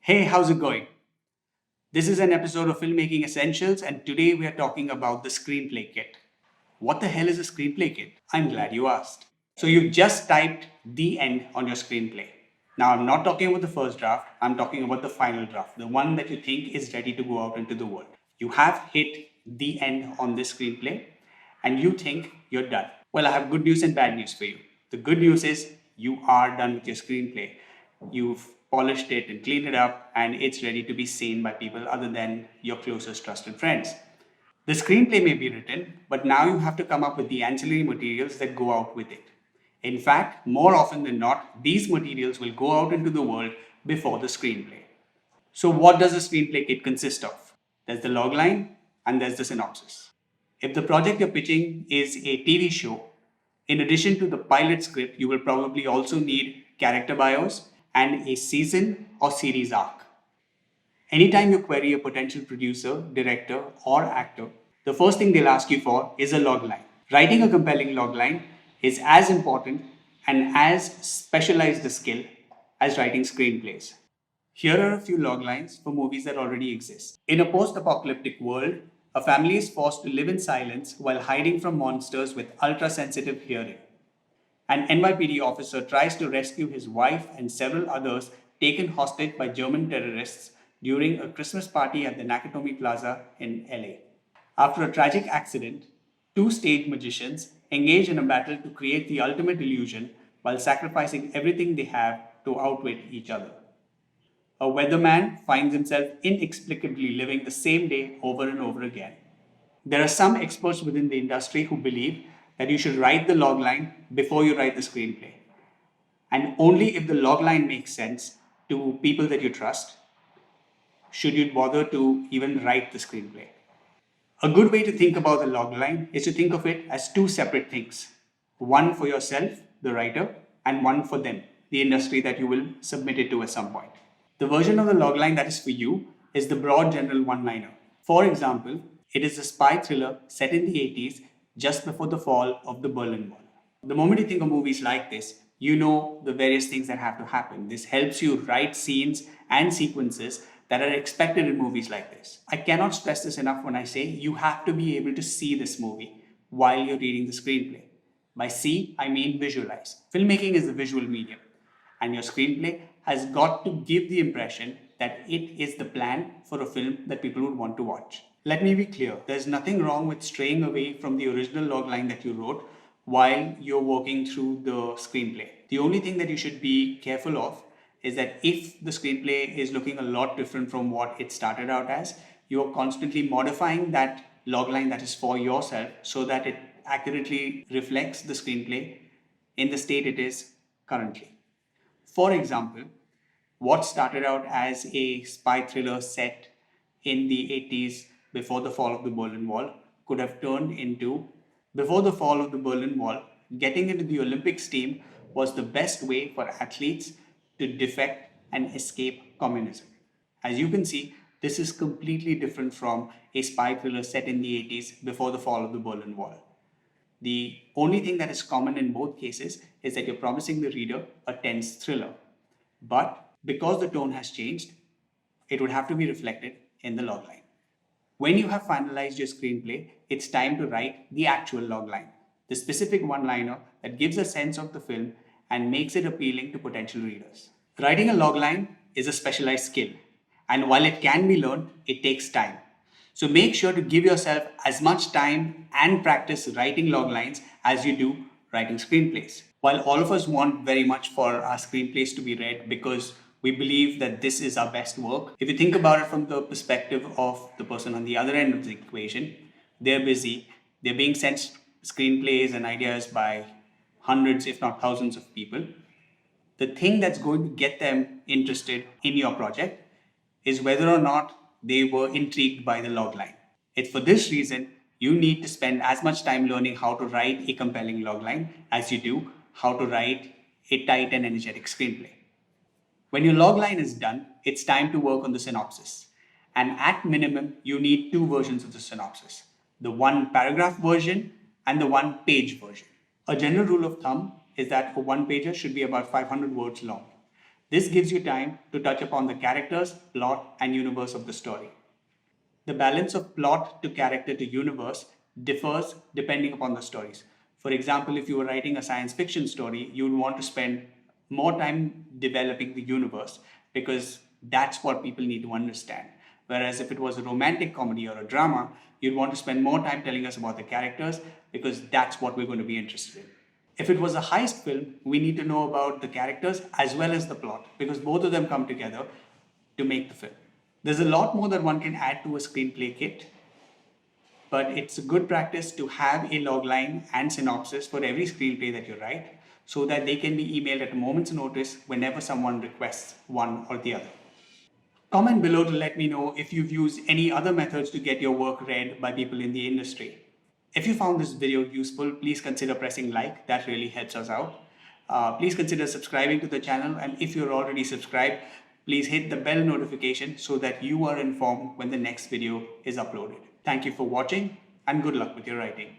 Hey, how's it going? This is an episode of Filmmaking Essentials, and today we are talking about the Screenplay Kit. What the hell is a Screenplay Kit? I'm glad you asked. So, you've just typed the end on your screenplay. Now, I'm not talking about the first draft, I'm talking about the final draft, the one that you think is ready to go out into the world. You have hit the end on this screenplay, and you think you're done. Well, I have good news and bad news for you. The good news is you are done with your screenplay. You've polished it and cleaned it up, and it's ready to be seen by people other than your closest trusted friends. The screenplay may be written, but now you have to come up with the ancillary materials that go out with it. In fact, more often than not, these materials will go out into the world before the screenplay. So, what does a screenplay kit consist of? There's the logline and there's the synopsis. If the project you're pitching is a TV show, in addition to the pilot script, you will probably also need character bios and a season or series arc. Anytime you query a potential producer, director, or actor, the first thing they'll ask you for is a logline. Writing a compelling logline is as important and as specialized a skill as writing screenplays. Here are a few loglines for movies that already exist. In a post apocalyptic world, a family is forced to live in silence while hiding from monsters with ultra sensitive hearing. An NYPD officer tries to rescue his wife and several others taken hostage by German terrorists during a Christmas party at the Nakatomi Plaza in LA. After a tragic accident, two stage magicians engage in a battle to create the ultimate illusion while sacrificing everything they have to outwit each other. A weatherman finds himself inexplicably living the same day over and over again. There are some experts within the industry who believe that you should write the logline before you write the screenplay. And only if the logline makes sense to people that you trust should you bother to even write the screenplay. A good way to think about the logline is to think of it as two separate things, one for yourself, the writer, and one for them, the industry that you will submit it to at some point. The version of the logline that is for you is the broad general one-liner. For example, it is a spy thriller set in the 80s just before the fall of the Berlin Wall. The moment you think of movies like this, you know the various things that have to happen. This helps you write scenes and sequences that are expected in movies like this. I cannot stress this enough when I say you have to be able to see this movie while you're reading the screenplay. By see, I mean visualize. Filmmaking is the visual medium, and your screenplay has got to give the impression that it is the plan for a film that people would want to watch. Let me be clear, there's nothing wrong with straying away from the original logline that you wrote while you're working through the screenplay. The only thing that you should be careful of is that if the screenplay is looking a lot different from what it started out as, you're constantly modifying that logline that is for yourself so that it accurately reflects the screenplay in the state it is currently. For example, what started out as a spy thriller set in the 80s before the fall of the Berlin Wall could have turned into, before the fall of the Berlin Wall, getting into the Olympics team was the best way for athletes to defect and escape communism. As you can see, this is completely different from a spy thriller set in the 80s before the fall of the Berlin Wall. The only thing that is common in both cases is that you're promising the reader a tense thriller. But because the tone has changed, it would have to be reflected in the logline. When you have finalized your screenplay, it's time to write the actual logline, the specific one-liner that gives a sense of the film and makes it appealing to potential readers. Writing a logline is a specialized skill, and while it can be learned, it takes time. So make sure to give yourself as much time and practice writing loglines as you do writing screenplays. While all of us want very much for our screenplays to be read because we believe that this is our best work, if you think about it from the perspective of the person on the other end of the equation, they're busy, they're being sent screenplays and ideas by hundreds, if not thousands of people. The thing that's going to get them interested in your project is whether or not they were intrigued by the logline. It's for this reason you need to spend as much time learning how to write a compelling logline as you do how to write a tight and energetic screenplay. When your logline is done, it's time to work on the synopsis. And at minimum, you need two versions of the synopsis, the one paragraph version and the one page version. A general rule of thumb is that a one pager should be about 500 words long. This gives you time to touch upon the characters, plot, and universe of the story. The balance of plot to character to universe differs depending upon the stories. For example, if you were writing a science fiction story, you would want to spend more time developing the universe because that's what people need to understand. Whereas if it was a romantic comedy or a drama, you'd want to spend more time telling us about the characters because that's what we're going to be interested in. If it was a heist film, we need to know about the characters as well as the plot because both of them come together to make the film. There's a lot more that one can add to a screenplay kit, but it's a good practice to have a logline and synopsis for every screenplay that you write so that they can be emailed at a moment's notice whenever someone requests one or the other. Comment below to let me know if you've used any other methods to get your work read by people in the industry. If you found this video useful, please consider pressing like. That really helps us out. Please consider subscribing to the channel, and if you're already subscribed, please hit the bell notification so that you are informed when the next video is uploaded. Thank you for watching and good luck with your writing.